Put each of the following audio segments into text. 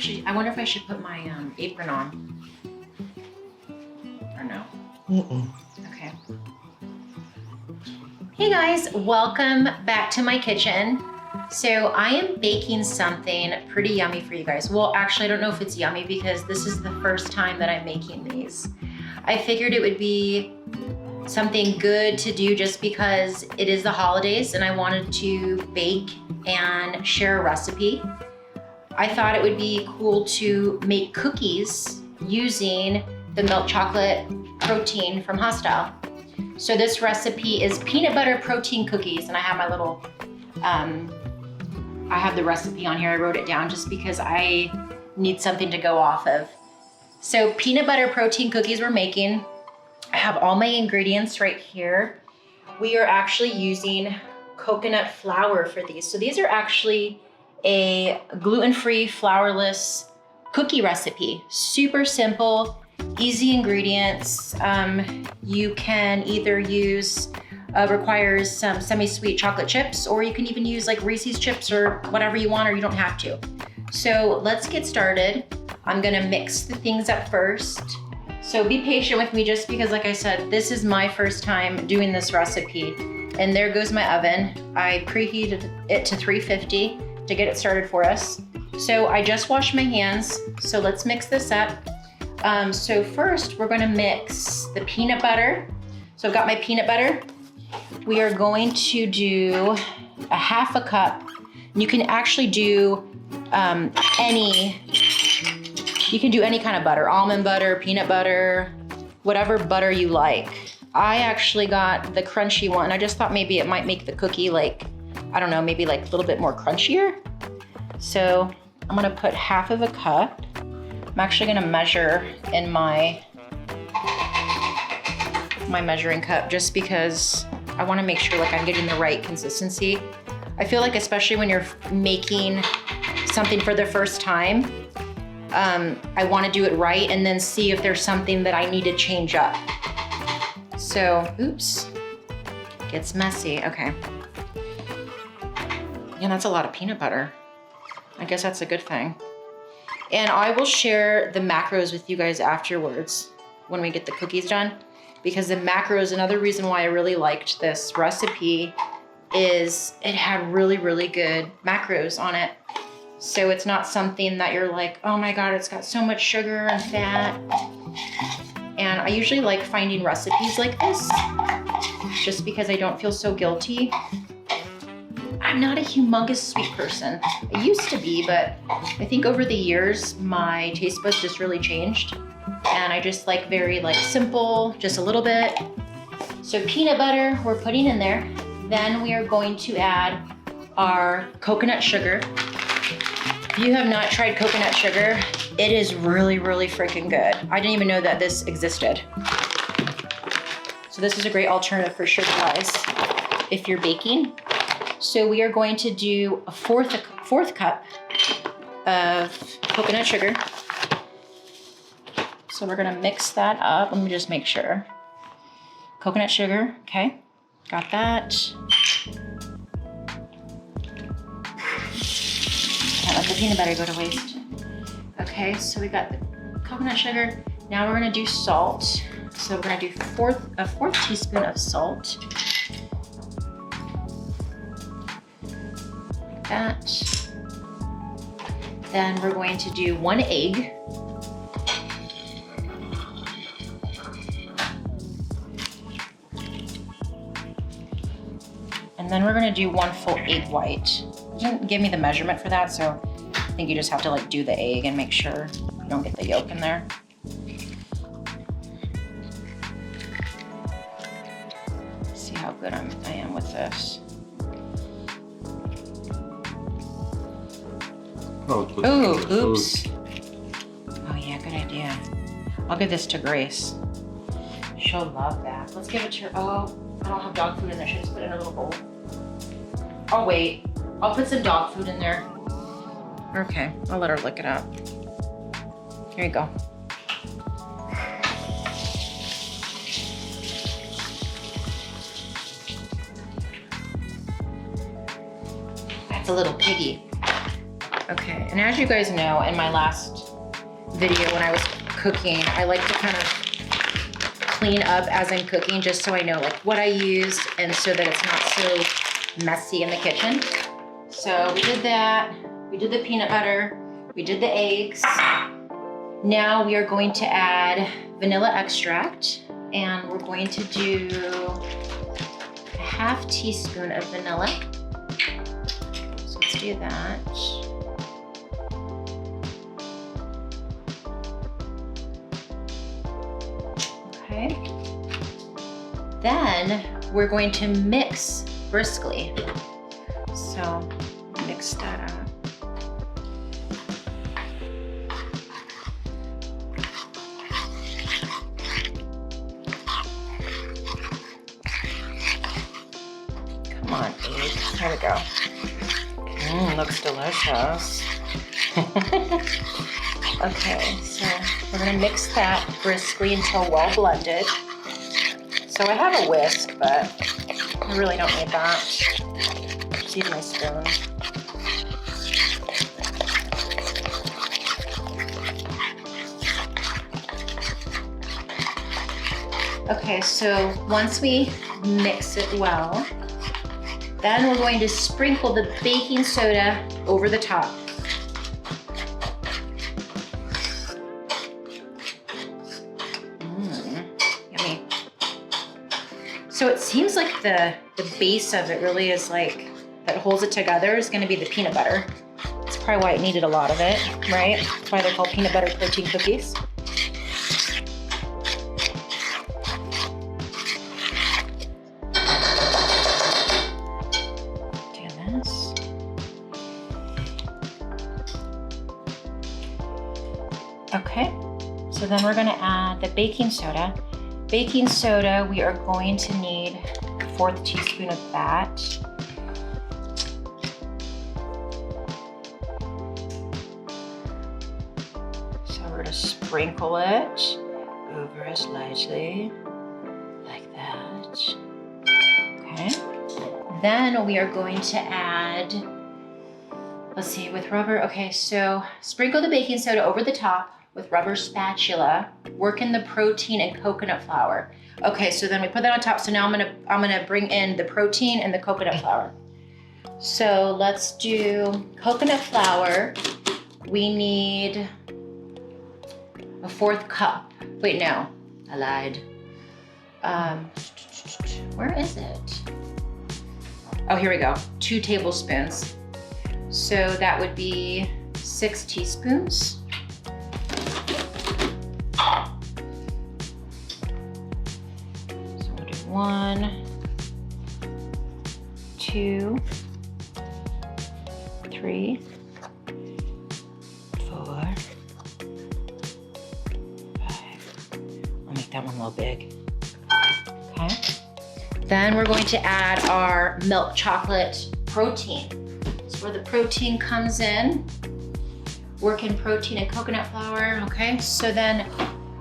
Actually, I wonder if I should put my apron on. Or no? Okay. Hey guys, welcome back to my kitchen. So I am baking something pretty yummy for you guys. Well, actually, I don't know if it's yummy because this is the first time that I'm making these. I figured it would be something good to do just because it is the holidays and I wanted to bake and share a recipe. I thought it would be cool to make cookies using the milk chocolate protein from HOSSTILE. So this recipe is peanut butter protein cookies, and I have my little, I have the recipe on here. I wrote it down just because I need something to go off of. So peanut butter protein cookies we're making. I have all my ingredients right here. We are actually using coconut flour for these. So these are actually a gluten-free, flourless cookie recipe. Super simple, easy ingredients. You can either use, requires some semi-sweet chocolate chips, or you can even use like Reese's chips or whatever you want, or you don't have to. So let's get started. I'm gonna mix the things up first. So be patient with me just because, like I said, this is my first time doing this recipe. And there goes my oven. I preheated it to 350 to get it started for us. So I just washed my hands. So let's mix this up. So first we're gonna mix the peanut butter. So I've got my peanut butter. We are going to do a half a cup. You can actually do you can do any kind of butter, almond butter, peanut butter, whatever butter you like. I actually got the crunchy one. I just thought maybe it might make the cookie like, I don't know, maybe like a little bit more crunchier. So I'm gonna put half of a cup. I'm actually gonna measure in my measuring cup just because I wanna make sure like I'm getting the right consistency. I feel like especially when you're making something for the first time, I wanna do it right and then see if there's something that I need to change up. So, oops, gets messy, okay. Yeah, that's a lot of peanut butter. I guess that's a good thing. And I will share the macros with you guys afterwards when we get the cookies done, because the macros, another reason why I really liked this recipe is it had really, really good macros on it. So it's not something that you're like, oh my God, it's got so much sugar and fat. And I usually like finding recipes like this just because I don't feel so guilty. I'm not a humongous sweet person. I used to be, but I think over the years, my taste buds just really changed. And I just like very like simple, just a little bit. So peanut butter, we're putting in there. Then we are going to add our coconut sugar. If you have not tried coconut sugar, it is really, really freaking good. I didn't even know that this existed. So this is a great alternative for sugar guys if you're baking. So we are going to do a fourth cup of coconut sugar. So we're gonna mix that up. Let me just make sure. Coconut sugar, okay, got that. Can't let the peanut butter go to waste. Okay, so we got the coconut sugar. Now we're gonna do salt. So we're gonna do a fourth teaspoon of salt. Like that. Then we're going to do 1 egg. And then we're gonna do 1 full egg white. It didn't give me the measurement for that, so I think you just have to like do the egg and make sure you don't get the yolk in there. See how good I am with this. Oh, oops. Oh yeah, good idea. I'll give this to Grace. She'll love that. Let's give it to her. Oh, I don't have dog food in there. Should I just put it in a little bowl? Oh wait, I'll put some dog food in there. Okay, I'll let her lick it up. Here you go. That's a little piggy. Okay, and as you guys know, in my last video when I was cooking, I like to kind of clean up as I'm cooking just so I know like what I used and so that it's not so messy in the kitchen. So we did that, we did the peanut butter, we did the eggs. Now we are going to add vanilla extract, and we're going to do a half teaspoon of vanilla. So let's do that. Okay. Then we're going to mix briskly. So mix that up. Come on, egg. There we go. Looks delicious. Okay, so we're gonna mix that briskly until well blended. So I have a whisk, but I really don't need that. Just use my spoon. Okay, so once we mix it well, then we're going to sprinkle the baking soda over the top. Yummy. So it seems like the base of it really is like, that holds it together is gonna be the peanut butter. That's probably why it needed a lot of it, right? That's why they're called peanut butter protein cookies. Okay, so then we're gonna add the baking soda. Baking soda, we are going to need a 1/4 teaspoon of that. So we're gonna sprinkle it over it slightly, like that. Okay, then we are going to add, let's see, with rubber, okay, so sprinkle the baking soda over the top with rubber spatula, work in the protein and coconut flour. Okay, so then we put that on top. So now I'm gonna bring in the protein and the coconut flour. So let's do coconut flour. We need a 1/4 cup. Wait, no, I lied. Where is it? Oh, here we go, 2 tablespoons. So that would be 6 teaspoons. So we'll do 1, 2, 3, 4, 5. I'll make that one a little big. Okay. Then we're going to add our milk chocolate protein. Where the protein comes in, work in protein and coconut flour. Okay, so then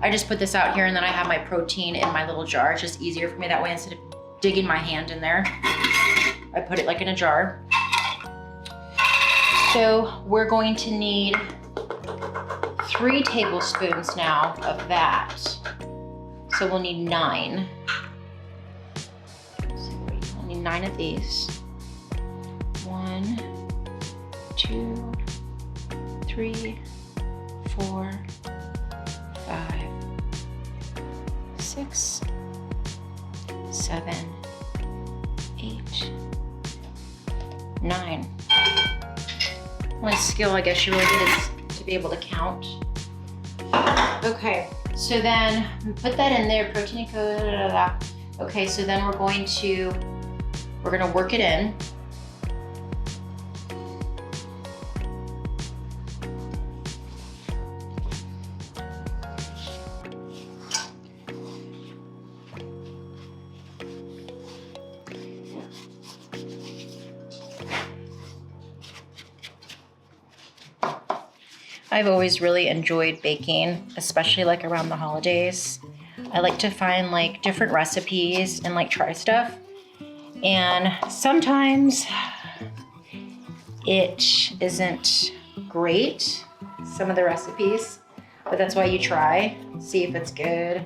I just put this out here and then I have my protein in my little jar. It's just easier for me that way instead of digging my hand in there. I put it like in a jar. So we're going to need 3 tablespoons now of that. So we'll need 9. So we'll need 9 of these. 1, 2, 3, 4, 5, 6, 7, 8, 9. Only skill I guess you really need is to be able to count. Okay, so then put that in there, protein and okay, so then we're gonna work it in. I've always really enjoyed baking, especially like around the holidays. I like to find like different recipes and like try stuff. And sometimes it isn't great, some of the recipes, but that's why you try, see if it's good,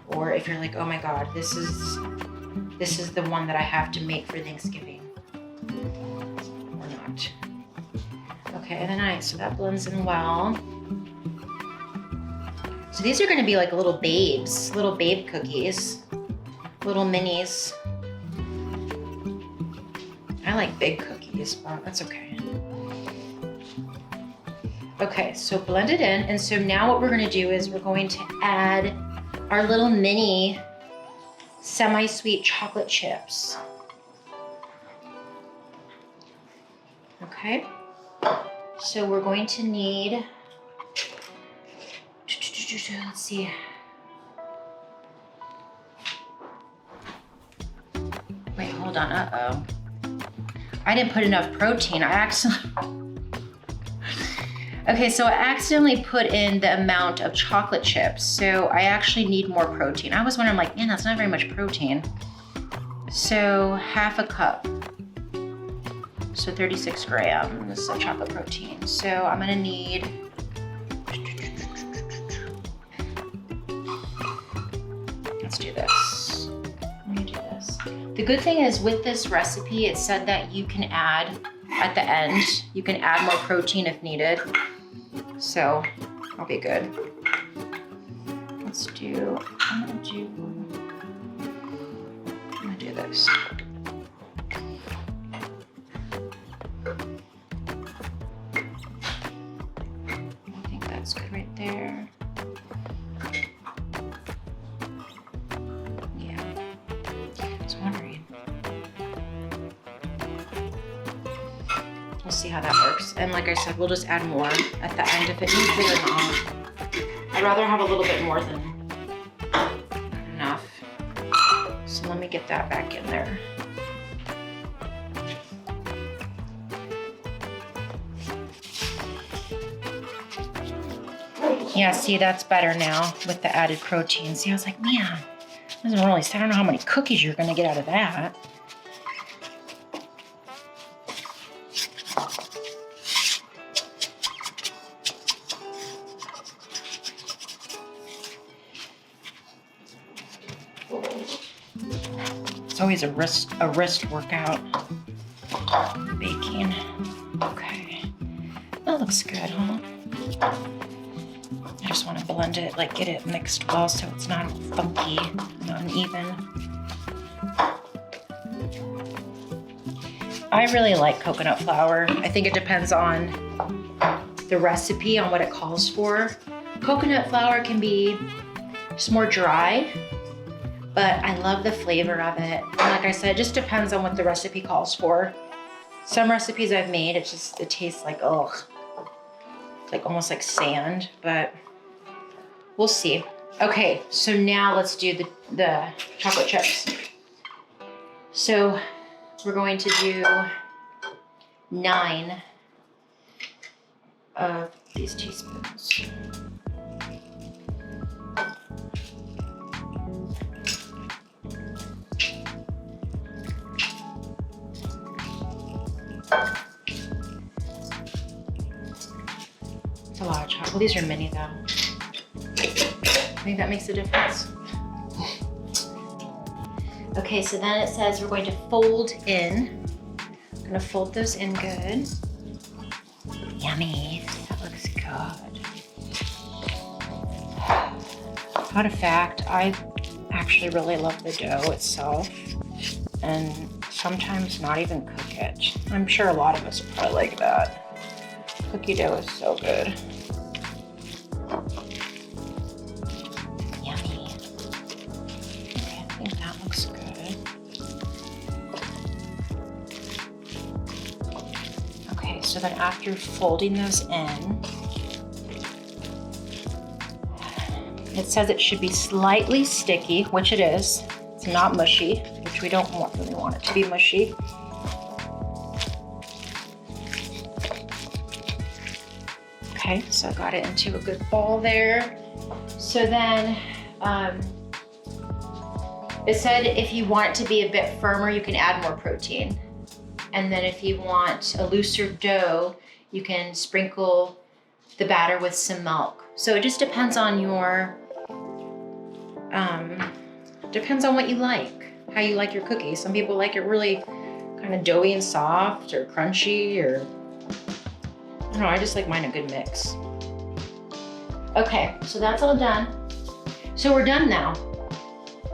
or if you're like, oh my God, this is the one that I have to make for Thanksgiving, or not. Okay, and then so that blends in well. So these are gonna be like little babes, little babe cookies, little minis. I like big cookies, but that's okay. Okay, so blend it in. And so now what we're gonna do is we're going to add our little mini semi-sweet chocolate chips. Okay, so we're going to need, let's see. Wait, hold on, uh-oh. I didn't put enough protein. Okay, so I accidentally put in the amount of chocolate chips, so I actually need more protein. I was wondering, like, man, that's not very much protein. So half a cup, so 36 grams of chocolate protein. So I'm gonna need, let's do this. Let me do this. The good thing is with this recipe, it said that you can add, at the end, you can add more protein if needed. So I'll be good. Let's do, I'm gonna do this. I think that's good right there. Yeah, I was wondering. We'll see how that works. And like I said, we'll just add more at the end if it needs it or not. I'd rather have a little bit more than enough. So let me get that back in there. Yeah, see, that's better now with the added protein. See, I was like, man, doesn't really, I don't know how many cookies you're gonna get out of that. It's always a wrist workout, baking. Okay, that looks good, huh? I just want to blend it, like get it mixed well so it's not funky and uneven. I really like coconut flour. I think it depends on the recipe, on what it calls for. Coconut flour can be just more dry, but I love the flavor of it. And like I said, it just depends on what the recipe calls for. Some recipes I've made, it tastes like, ugh, like almost like sand, but we'll see. Okay, so now let's do the chocolate chips. So we're going to do 9 of these teaspoons. It's a lot of chocolate. Well, these are mini though. I think that makes a difference. Okay, so then it says we're going to fold in. I'm gonna fold those in good. Yummy, that looks good. Out of fact, I actually really love the dough itself, and sometimes not even cook it. I'm sure a lot of us are probably like that. Cookie dough is so good. Yummy. Okay, I think that looks good. Okay, so then after folding those in, it says it should be slightly sticky, which it is. It's not mushy, which we don't really want it to be mushy. Okay, so I got it into a good ball there. So then it said if you want it to be a bit firmer, you can add more protein. And then if you want a looser dough, You can sprinkle the batter with some milk. So it just depends on your, depends on what you like, how you like your cookies. Some people like it really kind of doughy and soft or crunchy, or I don't know, I just like mine a good mix. Okay, so that's all done. So we're done now.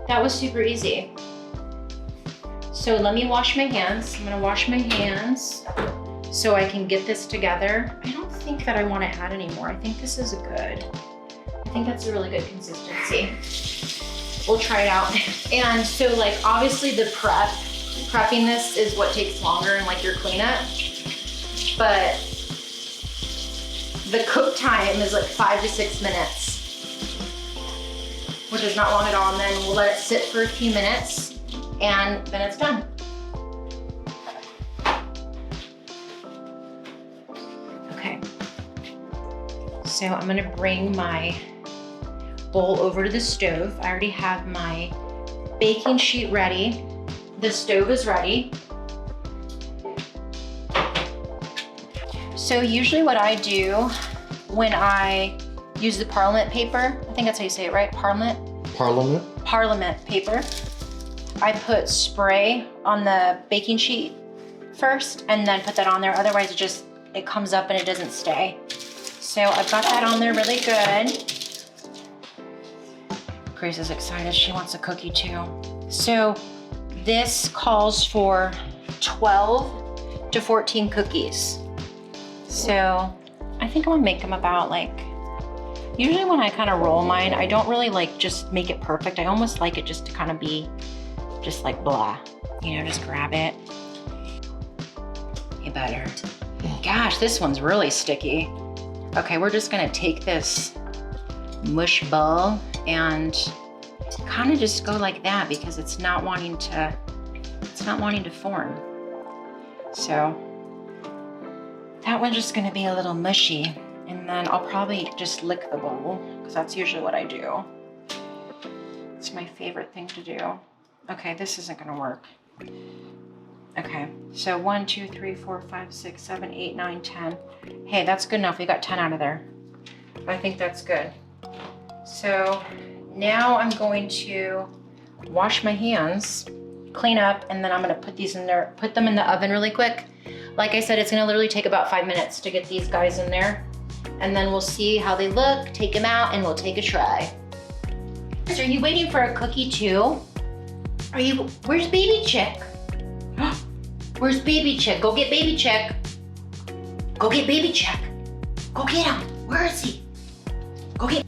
That was super easy. So let me wash my hands. I'm gonna wash my hands so I can get this together. I don't think that I want to add any more. I think this is good. I think that's a really good consistency. We'll try it out. And so like, obviously the prepping this is what takes longer and like your cleanup, but the cook time is like 5 to 6 minutes, which is not long at all. And then we'll let it sit for a few minutes and then it's done. Okay. So I'm gonna bring my bowl over to the stove. I already have my baking sheet ready. The stove is ready. So usually what I do when I use the Parliament paper, I think that's how you say it, right? Parliament paper. I put spray on the baking sheet first and then put that on there. Otherwise it comes up and it doesn't stay. So I've got that on there really good. Grace is excited, she wants a cookie too. So this calls for 12 to 14 cookies. So I think I'm gonna make them about like, usually when I kind of roll mine, I don't really like just make it perfect. I almost like it just to kind of be just like blah, you know, just grab it. You better. Gosh, this one's really sticky. Okay, we're just gonna take this mush ball and kind of just go like that because it's not wanting to form. So that one's just gonna be a little mushy, and then I'll probably just lick the bowl because that's usually what I do. It's my favorite thing to do. Okay, this isn't gonna work. Okay, so 1, 2, 3, 4, 5, 6, 7, 8, 9, 10. Hey, that's good enough. We got 10 out of there. I think that's good. So now I'm going to wash my hands, clean up, and then I'm gonna put these in there, put them in the oven really quick. Like I said, it's gonna literally take about 5 minutes to get these guys in there. And then we'll see how they look, take them out, and we'll take a try. Are you waiting for a cookie too? Where's Baby Chick? Where's Baby Chick? Go get Baby Chick. Go get Baby Chick. Go get him. Where is he? Go get.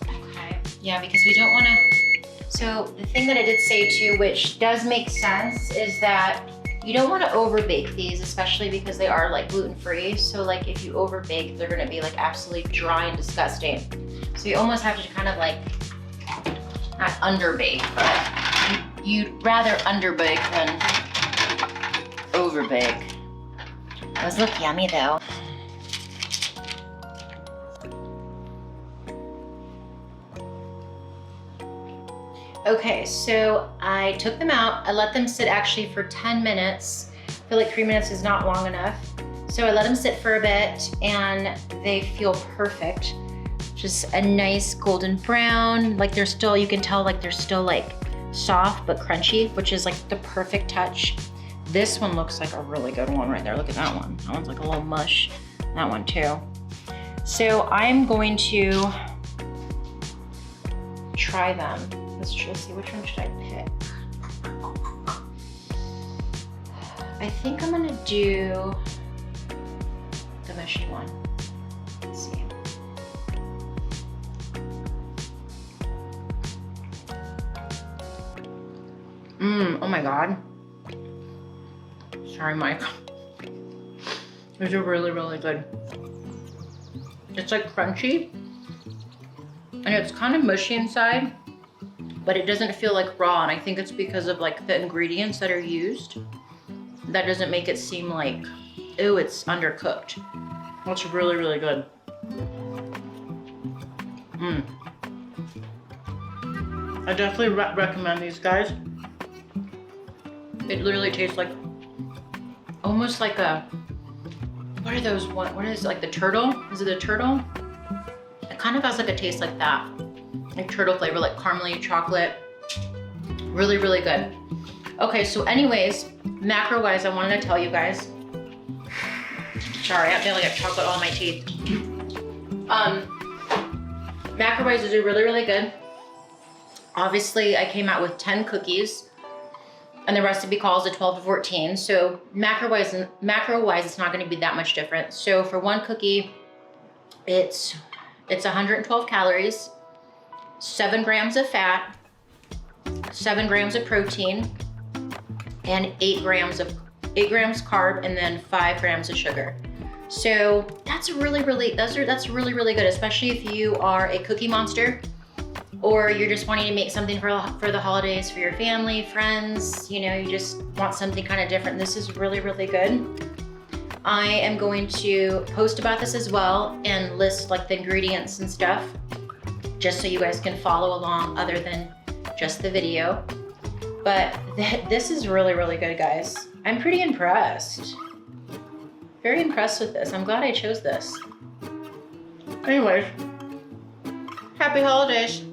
Okay, yeah, because we don't wanna, so the thing that I did say too, which does make sense, is that you don't wanna over bake these, especially because they are like gluten-free. So like if you over bake, they're gonna be like absolutely dry and disgusting. So you almost have to kind of like, not under bake, but you'd rather under bake than over bake. Those look yummy though. Okay, so I took them out. I let them sit actually for 10 minutes. I feel like 3 minutes is not long enough. So I let them sit for a bit and they feel perfect. Just a nice golden brown. Like they're still, you can tell like they're still like soft but crunchy, which is like the perfect touch. This one looks like a really good one right there. Look at that one. That one's like a little mush. That one too. So I'm going to try them. Let's see, which one should I pick? I think I'm gonna do the mushy one. Let's see. Oh my God. Sorry, Mike. These are really, really good. It's like crunchy and it's kind of mushy inside, but it doesn't feel like raw. And I think it's because of like the ingredients that are used. That doesn't make it seem like, ew, it's undercooked. It's really, really good. I definitely recommend these guys. It literally tastes like almost like a, what are those, what is it, like the turtle? Is it a turtle? It kind of has like a taste like that. Like turtle flavor, like caramely chocolate. Really, really good. Okay, so anyways, macro-wise, I wanted to tell you guys. Sorry, I feel like I have chocolate all in my teeth. Macro-wise, these are really, really good. Obviously, I came out with 10 cookies, and the recipe calls it 12 to 14. So macro-wise, it's not going to be that much different. So for one cookie, it's 112 calories, 7 grams of fat, 7 grams of protein, and 8 grams carb, and then 5 grams of sugar. So that's really, really good, especially if you are a cookie monster, or you're just wanting to make something for the holidays for your family, friends, you know, you just want something kind of different. This is really, really good. I am going to post about this as well and list like the ingredients and stuff, just so you guys can follow along other than just the video. But this is really, really good, guys. I'm pretty impressed. Very impressed with this. I'm glad I chose this. Anyways, happy holidays.